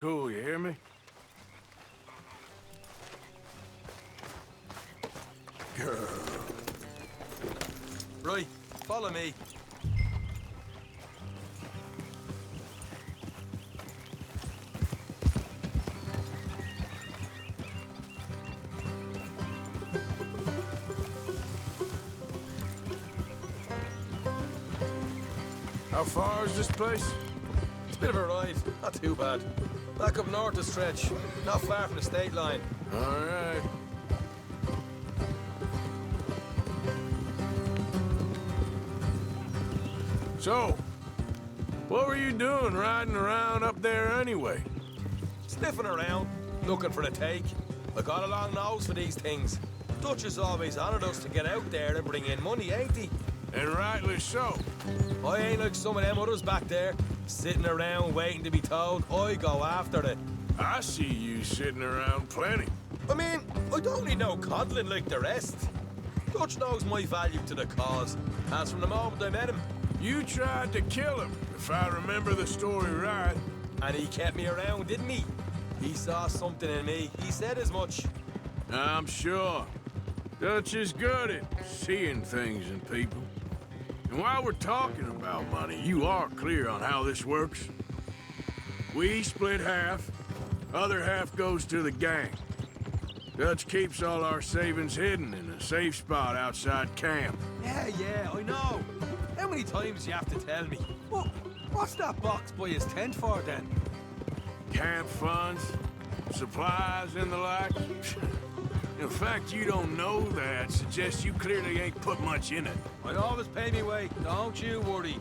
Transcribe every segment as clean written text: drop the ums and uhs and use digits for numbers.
Cool, you hear me? Girl. Right, follow me. How far is this place? It's a bit of a ride, not too bad. Back up north a stretch, not far from the state line. All right. So, what were you doing riding around up there anyway? Sniffing around, looking for a take. I got a long nose for these things. Dutch has always honoured us to get out there and bring in money, ain't he? And rightly so. I ain't like some of them others back there, sitting around waiting to be told. I go after it. I see you sitting around plenty. I mean, I don't need no coddling like the rest. Dutch knows my value to the cause, as from the moment I met him. You tried to kill him, if I remember the story right. And he kept me around, didn't he? He saw something in me. He said as much. I'm sure. Dutch is good at seeing things in people. And while we're talking about money, you are clear on how this works. We split half, other half goes to the gang. Dutch keeps all our savings hidden in a safe spot outside camp. Yeah, I know. How many times do you have to tell me? What's that box by his tent for, then? Camp funds, supplies, and the like. The fact you don't know that suggests you clearly ain't put much in it. I always pay me way, don't you worry.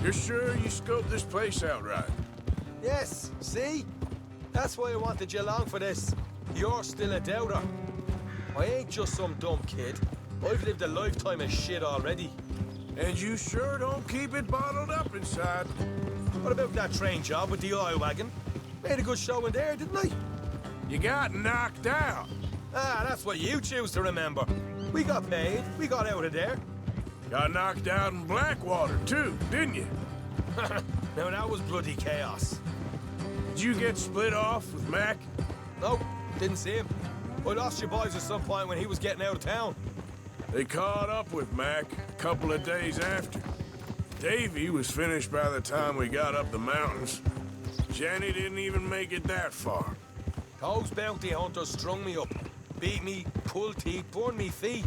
You're sure you scoped this place out right? Yes, see? That's why I wanted you along for this. You're still a doubter. I ain't just some dumb kid. I've lived a lifetime of shit already. And you sure don't keep it bottled up inside. What about that train job with the oil wagon? Made a good show in there, didn't I? You got knocked out. Ah, that's what you choose to remember. We got paid. We got out of there. Got knocked out in Blackwater, too, didn't you? Now, that was bloody chaos. Did you get split off with Mac? Nope, didn't see him. I lost your boys at some point when he was getting out of town. They caught up with Mac a couple of days after. Davy was finished by the time we got up the mountains. Jenny didn't even make it that far. Those bounty hunters strung me up, beat me, pulled teeth, burned me feet.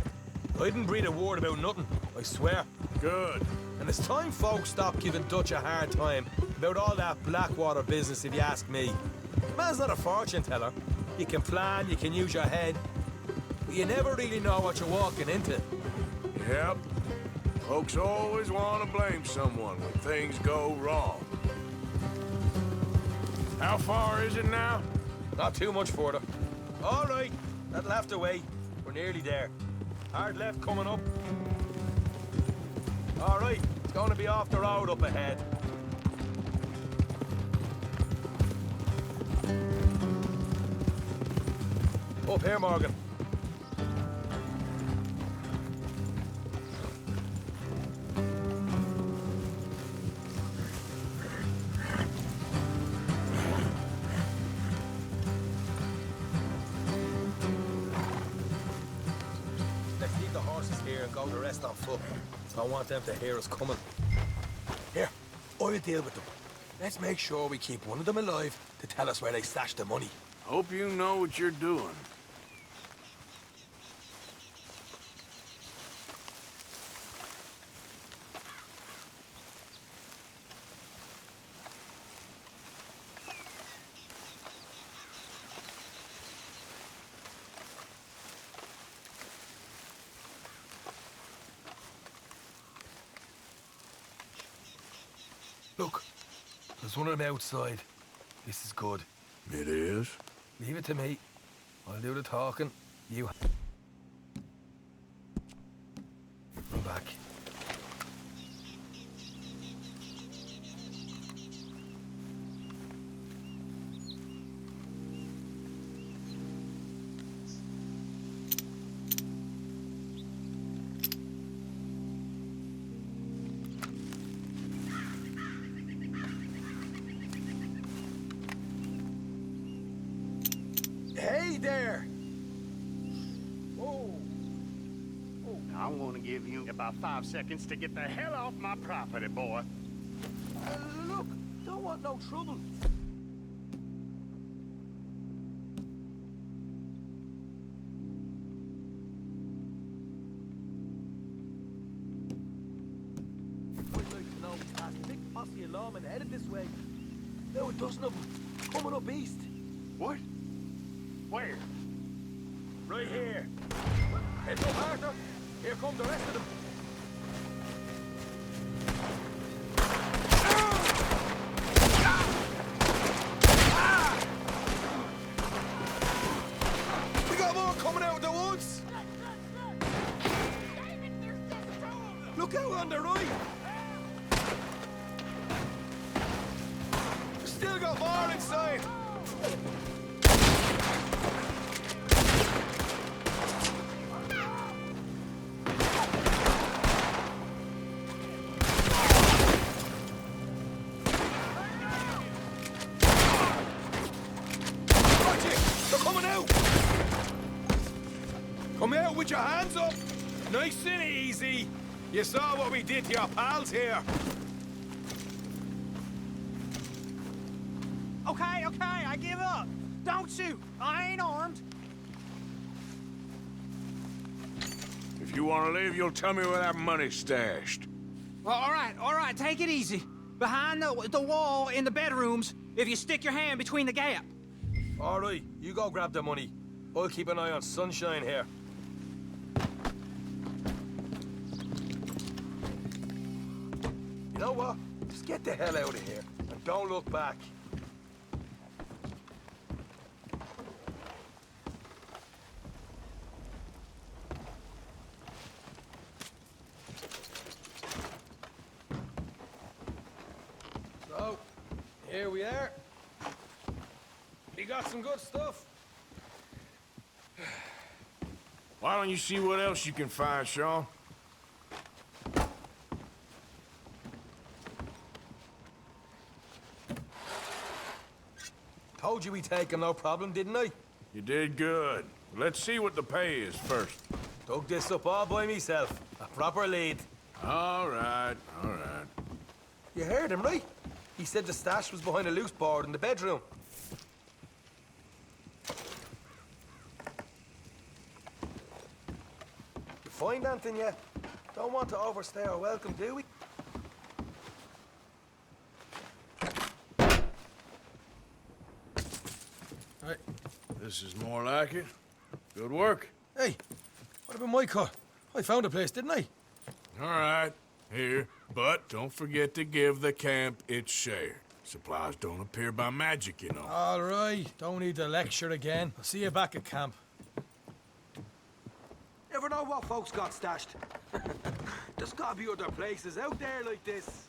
I didn't breathe a word about nothing, I swear. Good. And it's time folks stop giving Dutch a hard time about all that Blackwater business, if you ask me. The man's not a fortune teller. You can plan, you can use your head, but you never really know what you're walking into. Yep. Folks always want to blame someone when things go wrong. How far is it now? Not too much further. All right, that'll have to wait. We're nearly there. Hard left coming up. All right, it's going to be off the road up ahead. Up here, Morgan. Let's leave the horses here and go the rest on foot. I don't want them to hear us coming. Here, I'll deal with them. Let's make sure we keep one of them alive to tell us where they stashed the money. Hope you know what you're doing. Look, there's one of them outside. This is good. It is? Leave it to me. I'll do the talking. You... I'm back. there! Whoa! I want to give you about 5 seconds to get the hell off my property, boy. Look, don't want no trouble. I'd like to know we passed a big posse of lawmen headed this way. There were a dozen of them, coming up east. What? Where? Right here. Head no harder. Here come the rest of them. We got more coming out of the woods. Look out on the right. Still got more inside. Come out with your hands up! Nice and easy! You saw what we did to your pals here! Okay, I give up. Don't shoot. I ain't armed. If you want to leave, you'll tell me where that money's stashed. Well, all right, take it easy. Behind the wall in the bedrooms, if you stick your hand between the gap. All right, you go grab the money. I'll keep an eye on Sunshine here. You know what? Just get the hell out of here and don't look back. So, here we are. We got some good stuff. Why don't you see what else you can find, Sean? Told you we'd take him, no problem, didn't I? You did good. Let's see what the pay is first. Dug this up all by myself. A proper lead. All right, all right. You heard him, right? He said the stash was behind a loose board in the bedroom. You find anything yet? Don't want to overstay our welcome, do we? Hey, this is more like it. Good work. Hey, what about my car? I found a place, didn't I? All right, here. But don't forget to give the camp its share. Supplies don't appear by magic, you know. All right, don't need to lecture again. I'll see you back at camp. Never know what folks got stashed. There's gotta be other places out there like this.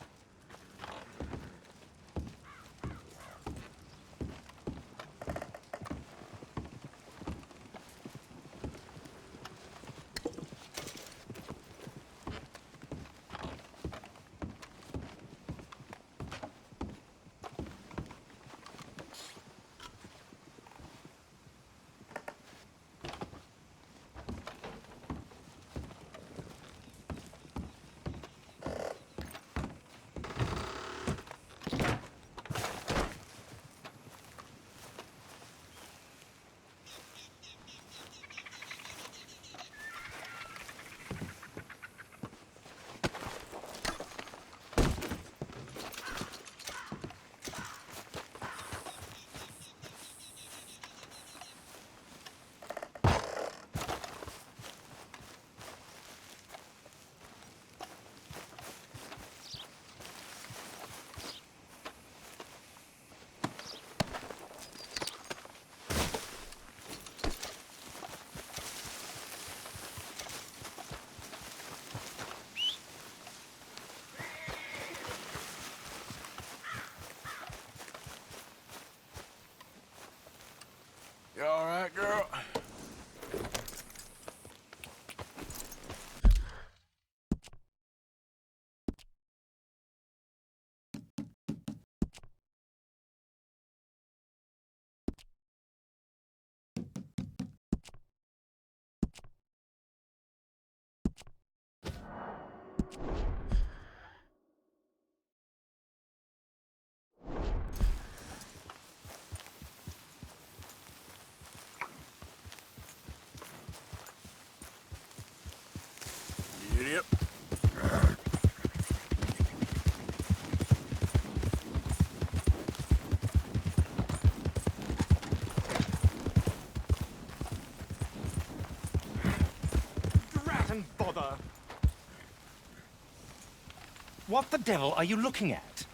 You all right, girl? What the devil are you looking at?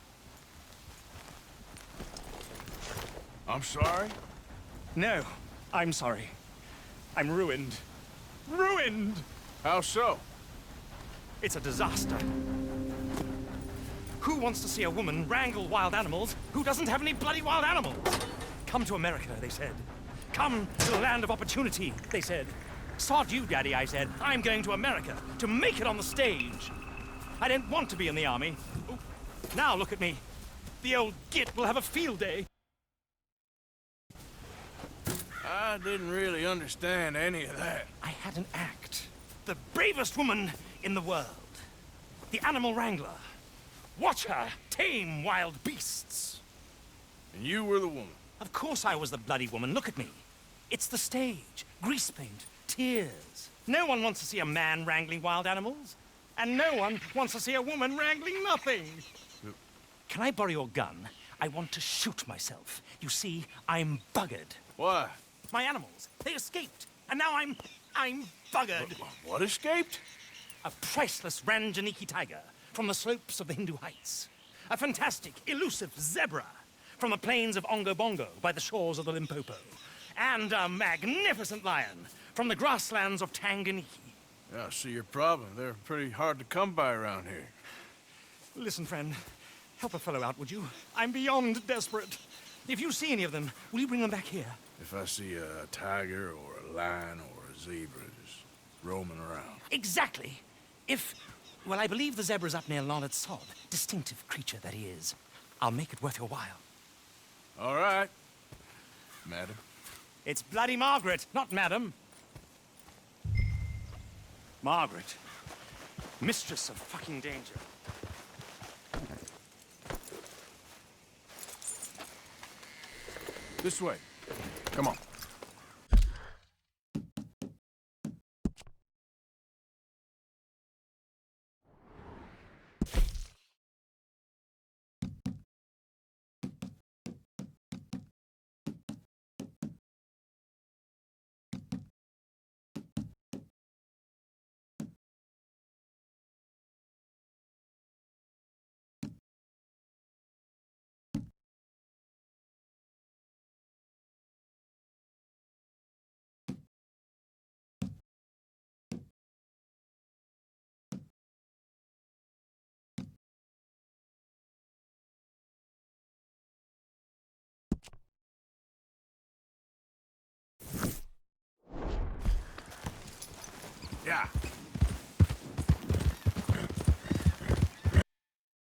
I'm sorry? No, I'm sorry. I'm ruined. Ruined! How so? It's a disaster. Who wants to see a woman wrangle wild animals who doesn't have any bloody wild animals? Come to America, they said. Come to the land of opportunity, they said. Sod you, Daddy, I said. I'm going to America to make it on the stage. I didn't want to be in the army. Now look at me. The old git will have a field day. I didn't really understand any of that. I had an act. The bravest woman in the world. The animal wrangler. Watch her tame wild beasts. And you were the woman. Of course I was the bloody woman. Look at me. It's the stage. Grease paint. Tears. No one wants to see a man wrangling wild animals. And no one wants to see a woman wrangling nothing. Can I borrow your gun? I want to shoot myself. You see, I'm buggered. Why? My animals, they escaped. And now I'm buggered. What escaped? A priceless Ranjaniki tiger from the slopes of the Hindu Heights. A fantastic, elusive zebra from the plains of Ongo Bongo by the shores of the Limpopo. And a magnificent lion from the grasslands of Tanganyika. Yeah, I see your problem. They're pretty hard to come by around here. Listen, friend, help a fellow out, would you? I'm beyond desperate. If you see any of them, will you bring them back here? If I see a tiger or a lion or a zebra just roaming around. Exactly. Well, I believe the zebra's up near Lonnet Sod. Distinctive creature that he is. I'll make it worth your while. All right, madam. It's bloody Margaret, not madam. Margaret. Mistress of fucking danger. This way. Come on. Yeah.